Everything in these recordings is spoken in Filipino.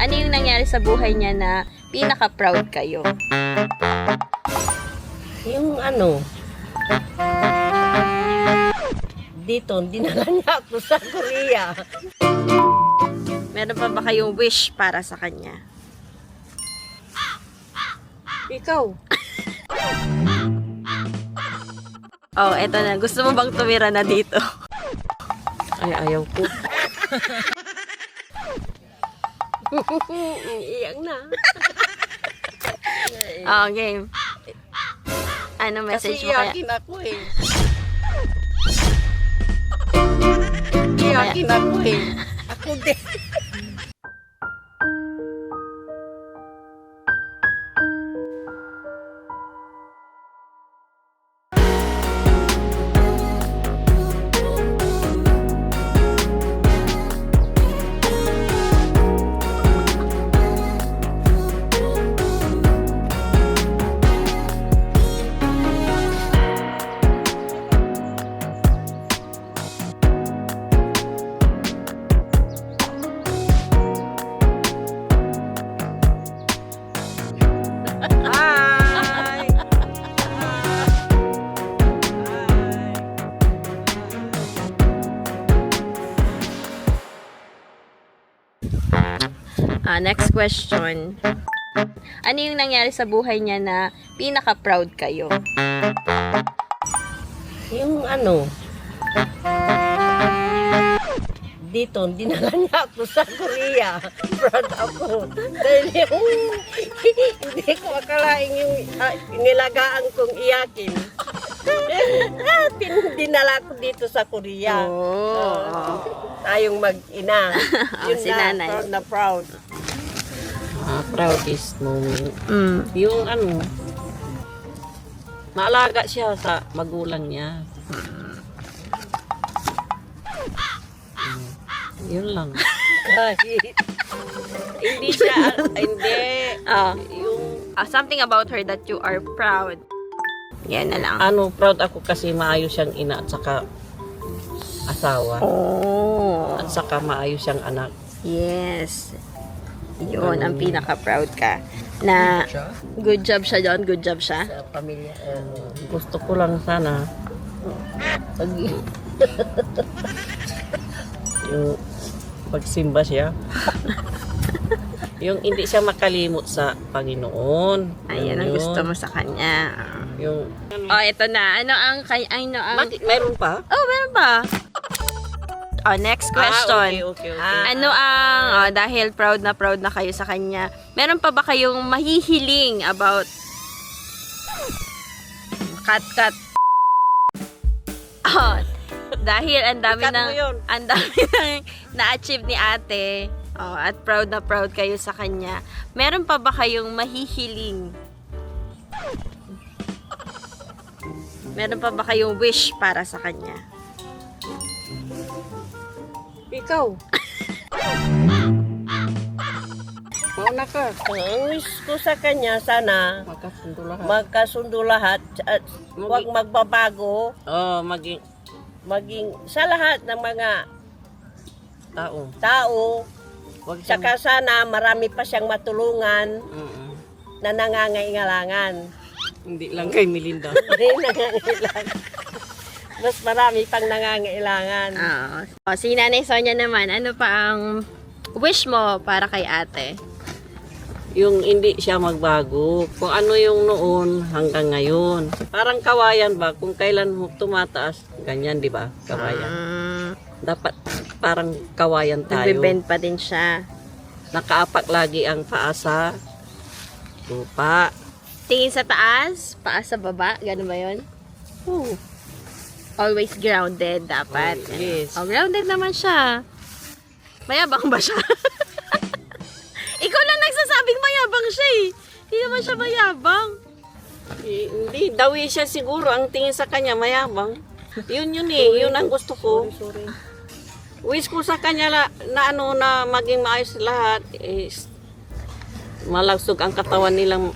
Ano yung nangyari sa buhay niya na pinaka-proud kayo? Yung dito, dinala niya ako sa Korea. Meron pa ba kayong wish para sa kanya? Ikaw. Oh, eto na. Gusto mo bang tumira na dito? Ay, ayaw ko. Iyak na. Oh, game. Ano message Kasi mo kaya? iyakin ako eh. Iyakin ako eh. Ako din. Hi! Next question. Ano yung nangyari sa buhay niya na pinaka-proud kayo? Yung dito, dinala niya ako sa Korea. Proud ako. Dahil hindi ko akalain yung nilagaan kong iyakin. Dinala ko dito sa Korea. Oh. Tayong mag-ina. Yun Si na, nanay. proud na proud. Proudest moment. Yung maalaga siya sa magulang niya. Yun lang. Hindi siya, hindi. Yung, Something about her that you are proud. Yan na lang. proud ako kasi maayos siyang ina at saka asawa. Oh. At saka maayos siyang anak. Yes. Yun, ang pinaka-proud ka. Na good job siya doon, good job siya. Sa pamilya. Gusto ko lang sana yung pagsimba siya. Yung hindi siya makalimot sa Panginoon. Ayan ang Yun. gusto mo sa kanya. Yung, Oh, ito na. Ano ang... Meron pa? Oh, meron pa. Oh, next question. Okay. Ano ang... dahil proud na kayo sa kanya, meron pa ba kayong mahihiling about... Cut. Oh, dahil ang dami Ikat mo yun. ang dami nang na-achieve ni ate. Oh, at proud na proud kayo sa kanya. Meron pa ba kayong mahihiling? Meron pa ba kayong wish para sa kanya? Ikaw. Mauna ka. Ang wish ko sa kanya, sana magkasundo lahat at huwag magbabago. Maging sa lahat ng mga tao. Saka sana marami pa siyang matulungan na nangangailangan. Hindi lang kay Melinda. Hindi nangangailangan. Mas marami pang nangangailangan. Si Nanay Sonia naman, ano pa ang wish mo para kay ate? Yung hindi siya magbago. Kung ano yung noon hanggang ngayon. Parang kawayan ba? Kung kailan tumataas, ganyan, di ba? Kawayan. Dapat parang kawayan tayo. Nagbe-bend pa din siya. Nakaapak lagi ang paa sa lupa. Tingin sa taas, paa sa baba, gano'n ba yun? Always grounded dapat. Oh, yes. Grounded naman siya. Mayabang ba siya? Ikaw lang nagsasabing mayabang siya eh. Hindi naman siya mayabang. Hindi, dawi siya siguro. Ang tingin sa kanya, mayabang. Yun eh. Yun ang gusto ko. Wish ko sa kanya na maging maayos lahat. Malagsog ang katawan nilang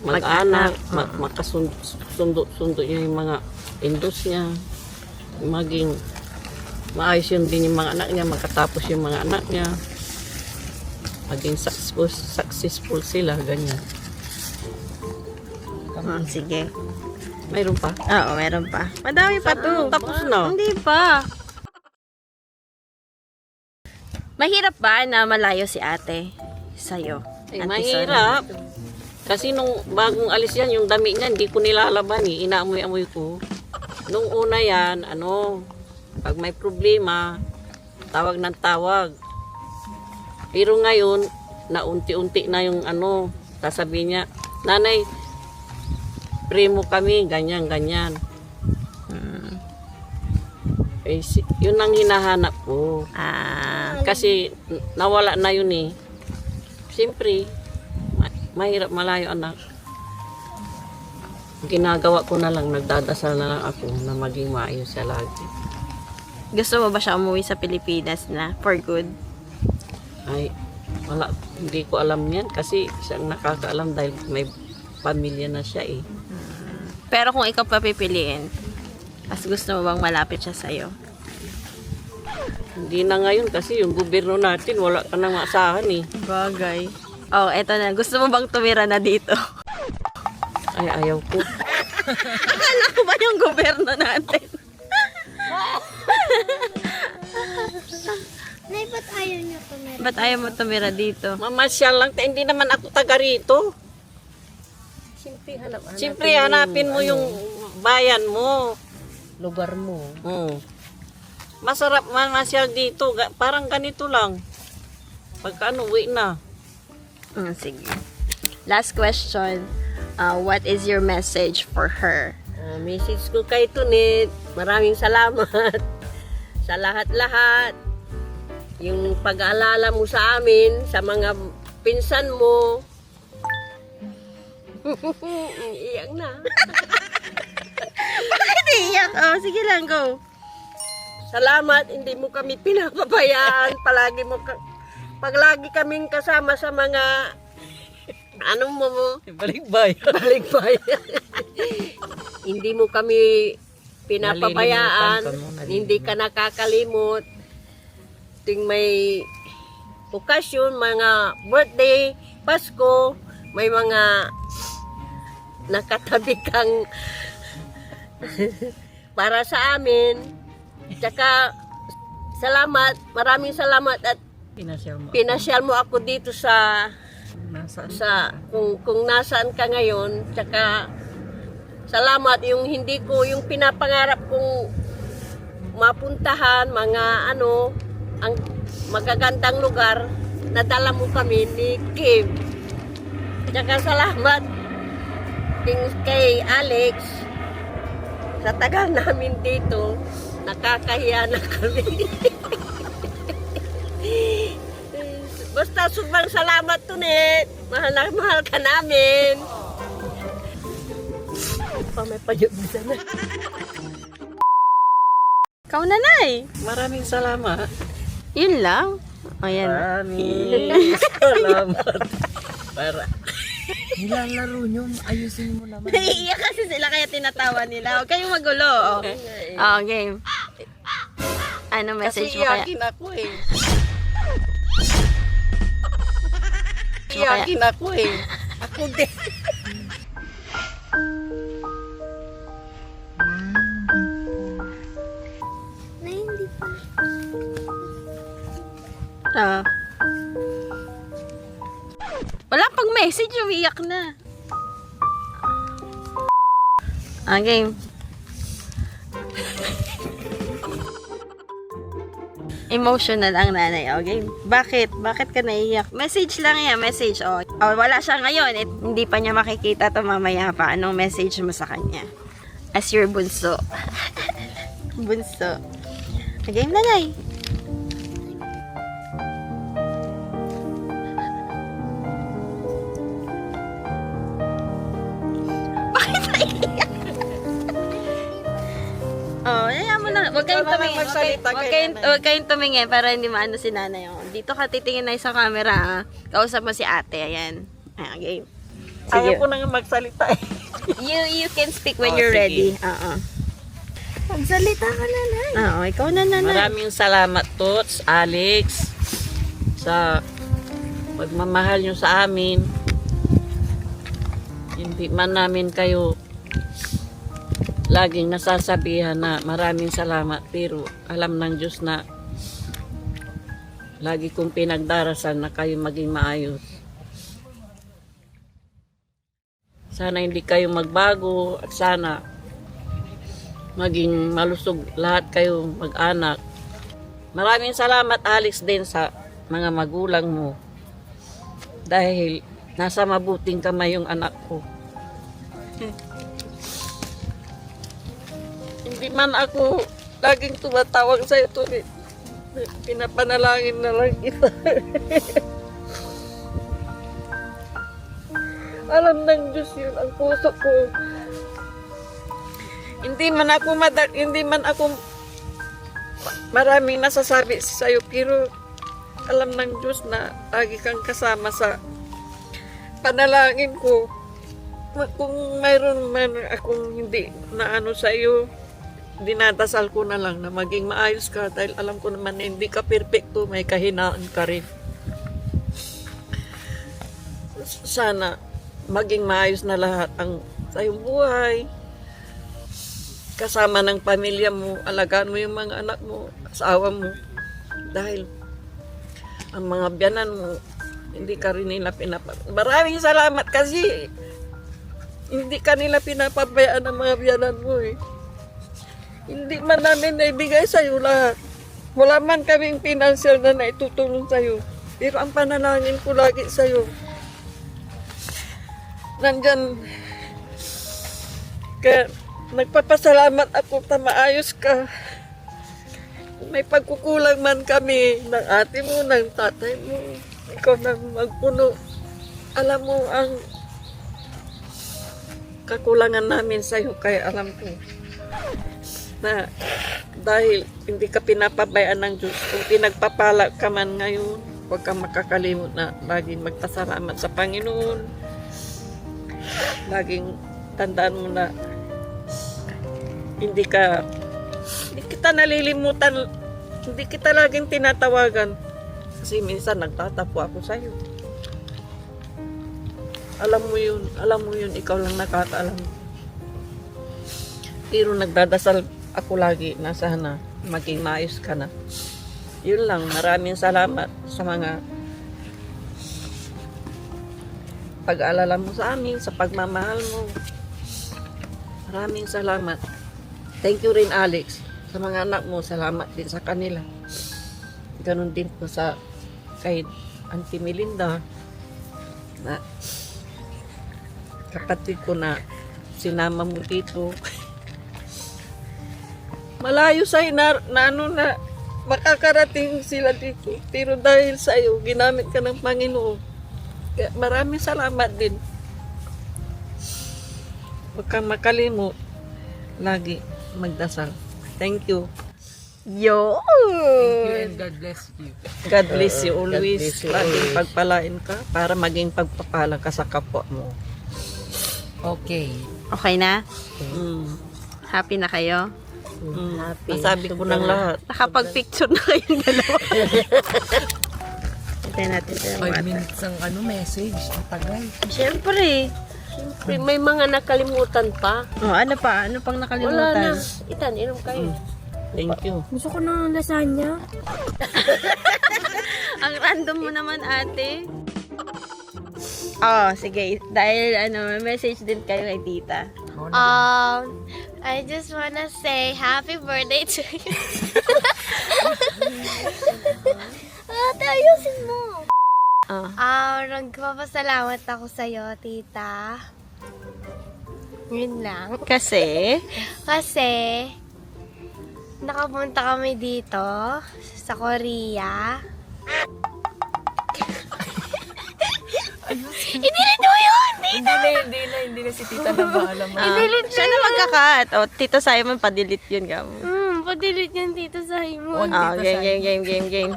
mag-anak. Makasundo yung mga indus niya. Maging maayos yun din yung mga anak niya. Magkatapos yung mga anak niya. maging successful sila, ganyan. Sige. Mayroon pa? Oo, meron pa. Madami pa to. Tapos na. Hindi pa. Mahirap ba na malayo si ate sa'yo? Eh, Auntie Sol? mahirap. Kasi nung bagong alis yan, yung dami niya, hindi ko nilalaban eh. Inaamoy-amoy ko. Nung una yan, pag may problema, tawag ng tawag. Pero ngayon, naunti-unti na yung sasabihin niya, nanay, primo kami, ganyan. Eh, yun ang hinahanap ko. Kasi nawala na yun eh. Siyempre, mahirap malayo anak. Ginagawa ko na lang, nagdadasal na lang ako na maging maayos siya lagi. Gusto mo ba siya umuwi sa Pilipinas na for good? Ay, wala, hindi ko alam yan kasi siyang nakakaalam dahil may pamilya na siya eh. Pero kung ikaw papipiliin, mas gusto mo bang malapit siya sa'yo? Hindi na ngayon kasi yung gobyerno natin wala ka nang maasahan eh. Bagay. Oh, eto na. Gusto mo bang tumira na dito? Ay, ayaw ko. Akala ko ba yung gobyerno natin? Nay, ba't ayaw niyo tumira? Ba't ayaw mo tumira dito? Mamasyal lang, hindi naman ako taga rito. Siyempre hanapin mo yung bayan mo. Lugar mo. Masarap mamasyal dito, parang ganito lang. Pagka uwi na. Sige. Last question. What is your message for her? Message ko kay Tunit, maraming salamat sa lahat-lahat. Yung pag-aalala mo sa amin, sa mga pinsan mo. Iyak na. Bakit iiyak? Oh, sige lang, go. Salamat, hindi mo kami pinapabayaan. Paglagi kaming kasama sa mga balikbayan. Hindi mo kami pinapabayaan. Hindi ka nakakalimot. Ting may okasyon, mga birthday, Pasko, may mga nakatabi kang para sa amin. Tsaka salamat, maraming salamat at pinasyal mo ako dito sa kung nasaan ka ngayon. Tsaka salamat yung hindi ko yung pinapangarap kong mapuntahan mga ang magagandang lugar, nadala mo kami ni Kim. Tsaka salamat kay Alex sa tagal namin dito. Nakakahiya na kami. Basta sobrang salamat, Tunit. Mahal na mahal ka namin. May payog na. Ikaw, nanay. Maraming salamat. Yun lang. Ayan. Maraming salamat. Para Nilalaro nyo, ayusin mo naman. Naiiyak kasi sila kaya tinatawa nila. Huwag kayong magulo. Game. Ano message kasi mo kaya? iyakin ako eh. Iyakin ako eh. Ako din. Nay, hindi pa. Wala pang message, umiiyak na. Game. Emotional ang nanay. Game. Bakit? Bakit ka naiiyak? Message lang yan, message. Wala siya ngayon. Hindi pa niya makikita to mamaya pa. Anong message mo sa kanya? As your bunso. Bunso. Game, nanay. Hayaan mo na. Huwag kayong tumingin. Huwag kayong tumingin para hindi maano si nanay. Dito ka titingin na sa camera. Kausap mo si ate. Ayan. Game. Ayaw ko nang magsalita eh. You can speak when you're sige. ready. Magsalita ka na, Nay. Ikaw na nanay. Maraming salamat, Tots, Alex, sa pagmamahal nyo sa amin. Hindi man namin kayo laging nasasabihan na maraming salamat, pero alam ng Diyos na lagi kong pinagdarasal na kayo maging maayos. Sana hindi kayo magbago at sana maging malusog lahat kayo mag-anak. Maraming salamat, Alex, din sa mga magulang mo. Dahil nasa mabuting kamay yung anak ko. Hindi man ako laging tumatawag sa ito. Pinapanalangin na lang kita. Alam ng Diyos yun, ang puso ko. Hindi man ako maraming nasasabi sa iyo, pero alam ng Diyos na lagi kang kasama sa panalangin ko. Kung mayroon man akong hindi na ano sa iyo, dinadasal ko na lang na maging maayos ka dahil alam ko naman na hindi ka perfecto, may kahinaan ka rin. Sana maging maayos na lahat ang sa iyong buhay. Kasama ng pamilya mo, alagaan mo yung mga anak mo, asawa mo. Dahil ang mga biyanan mo, hindi ka rin nila Maraming salamat kasi hindi ka nila pinapabayaan ng mga biyanan mo eh. Hindi man namin naibigay sa iyo lahat. Wala man kaming financial na naitutulong sa iyo. Pero ang panalangin ko lagi sa iyo, nandyan, kaya nagpapasalamat ako na maayos ka. May pagkukulang man kami ng ate mo, ng tatay mo, ikaw nang magpuno. Alam mo ang kakulangan namin sa iyo, kaya alam ko na dahil hindi ka pinapabayaan ng Diyos, kung pinagpapala ka man ngayon, huwag kang makakalimot na laging magpasalamat sa Panginoon. Laging tandaan mo na hindi kita nalilimutan, hindi kita laging tinatawagan kasi minsan nagtatapo ako sa iyo. Alam mo yun, ikaw lang nakakaalam. Pero nagdadasal ako lagi na sana maging maayos ka na. Yun lang, maraming salamat sa mga pag-aalala mo sa amin, sa pagmamahal mo. Maraming salamat. Thank you rin, Alex, sa mga anak mo. Salamat din sa kanila. Ganon din po sa kay Auntie Melinda na kapatid ko na sinama mo dito. Malayo sa'yo na makakarating sila dito. Pero dahil sa'yo, ginamit ka ng Panginoon. Kaya maraming salamat din. Huwag kang makalimot. Lagi magdasal. Thank you. Yo! And God bless you. God bless you always. God bless you Laging always. pagpalain ka para maging pagpapala ka sa kapwa mo. Okay. Okay na? Happy na kayo? Happy. Masabi ko ng lahat. Nakapag-picture na kayong dalawa. Hintayin natin sa 5 minutes ang message. Ang tagal. Siyempre. May mga nakalimutan pa. Oh, ano pa? Ano pang Wala nakalimutan? na. Itan, inom kayo. Thank you. Gusto ko ng lasagna. Ang random mo naman, ate. Oh, sige. Dahil may message din kayo kay tita. I just wanna say happy birthday to you. Ate, ayusin mo. Nagpapasalamat ako sa'yo, tita. Yun lang. Kasi, Nakapunta kami dito sa Korea. Inilit mo yun! Hindi na si tita na bahala mo. siya na magkakat. O, Tito Simon, pa-delete yun ka mo. Padilit yan dito sa Simon. Game.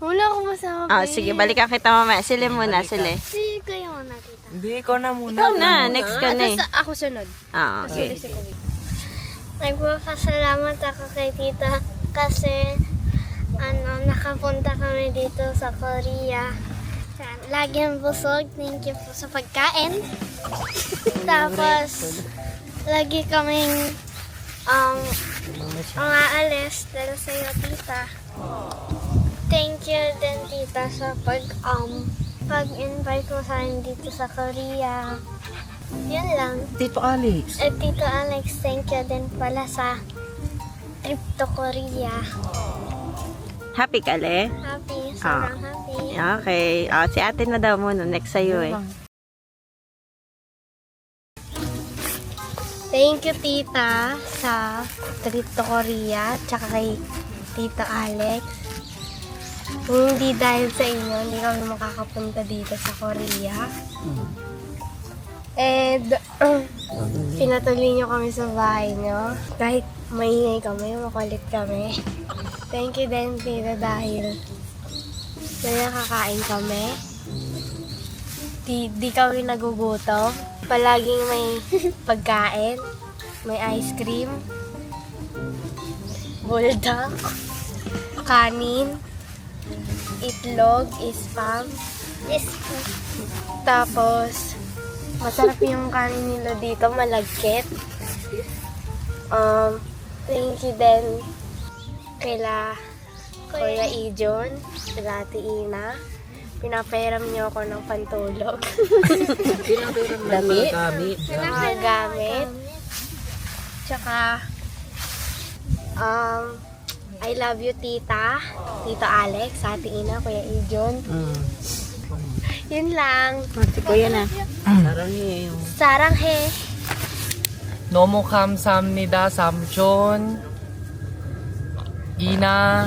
Wala akong masama. Sige, balikan kita mamaya. Sili muna, sili. Sige, kayo muna, tita. Hindi, ikaw na muna. Ikaw na, next ka na eh. Ako sunod. Okay. Nagpapasalamat ako kay tita kasi nakapunta kami dito sa Korea. Laging busog. Thank you po sa pagkain. Tapos, lagi kaming aalis dahil sa iyo, tita. Thank you din, tita, sa pag-invite mo sa akin dito sa Korea. Yun lang. Tito Alex. At Tito Alex, thank you din pala sa trip to Korea. Happy ka, Le? Happy, sobrang happy. Okay. Si ate na daw muna. Next sa'yo eh. Thank you, tita, sa trip to Korea, tsaka kay Tito Alex. Kung hindi dahil sa inyo, hindi kami makakapunta dito sa Korea. And, pinatuloy nyo kami sa bahay nyo. Kahit maingay kami, makulit kami. Thank you din, tita, dahil nakakain kami. Di kami nagugutom. Palaging may pagkain, may ice cream, bulldog, kanin, itlog, spam. Tapos, masarap yung kanin nila dito, malagkit. Thank you din kila Kuya Ijon, kila Ate Ina. Pinapairam niyo ako ng pantulog. Damit. Mga gamit. Tsaka, I love you, tita. Tito Alex, Ate Ina, Kuya Ijon. Yun lang. Si Kuya na. Saranghe. Nomo kamsamnida samchon. Ina,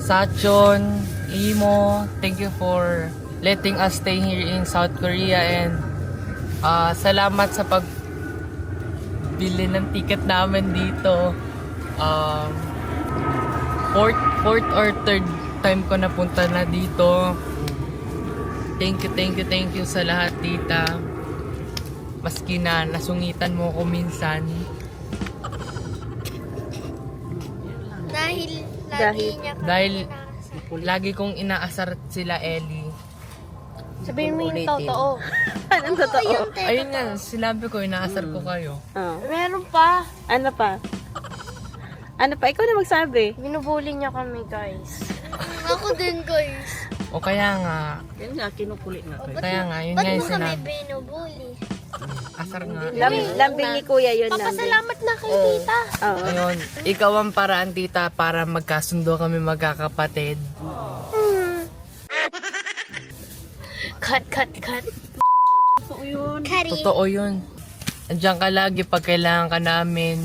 Sachon, Imo, thank you for letting us stay here in South Korea and salamat sa pagbili ng ticket namin dito. Fourth or third time ko napunta na dito. Thank you sa lahat, tita. Maski na nasungitan mo ko minsan. Dahil lagi kong inaasar sila Ellie. Sabihin mo yung totoo. Anong totoo? Ayun nga, sinabi ko, inaasar ko kayo. Oh. Meron pa. Ano pa? Ano pa? Ikaw na magsabi. Binubuli niya kami, guys. Ako din, guys. O kaya nga, Yan nga, kinukulit na kayo. kaya nga, yun nga yung sinabi. binubuli? Asar nga. Lambing ni Kuya yun. Lambing. Papasalamat na kay tita. Oo. Ayun, ikaw ang paraan, tita, para magkasundo kami magkakapatid. Cut. Totoo yun. Andiyan ka lagi pag kailangan ka namin.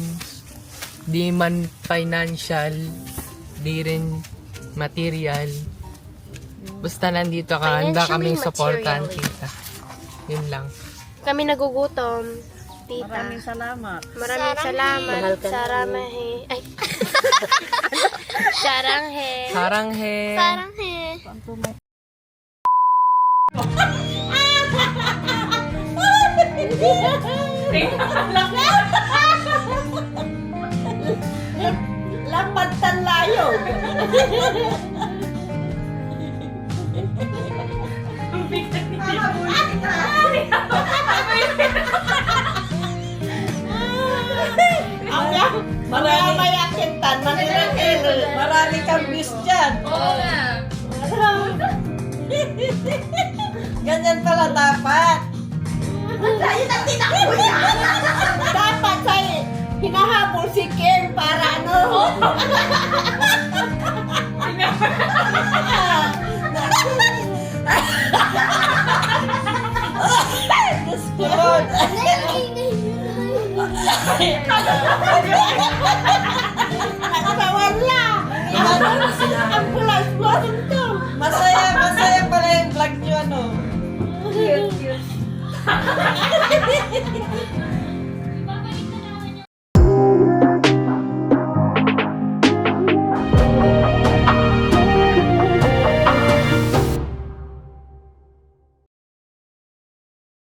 Di man financial, di rin material. Basta nandito ka, handa kaming supportan, tita. Yun lang. Kami nagugutom, tita. Maraming salamat. Maraming salamat. Saramahe. Ay. Saranghe. Saranghe. Saranghe. Lambat tanlayo. Marami yakintan, marami kang bis dyan. Oo nga. Ganyan pala dapat. Dapat sa'yo, hinahabol si Ken para ano. Diyos ko, Lord. Nakatawan lang. Ang bulas-bulas ito. Masaya pala yung vlog nyo, ano. Cute.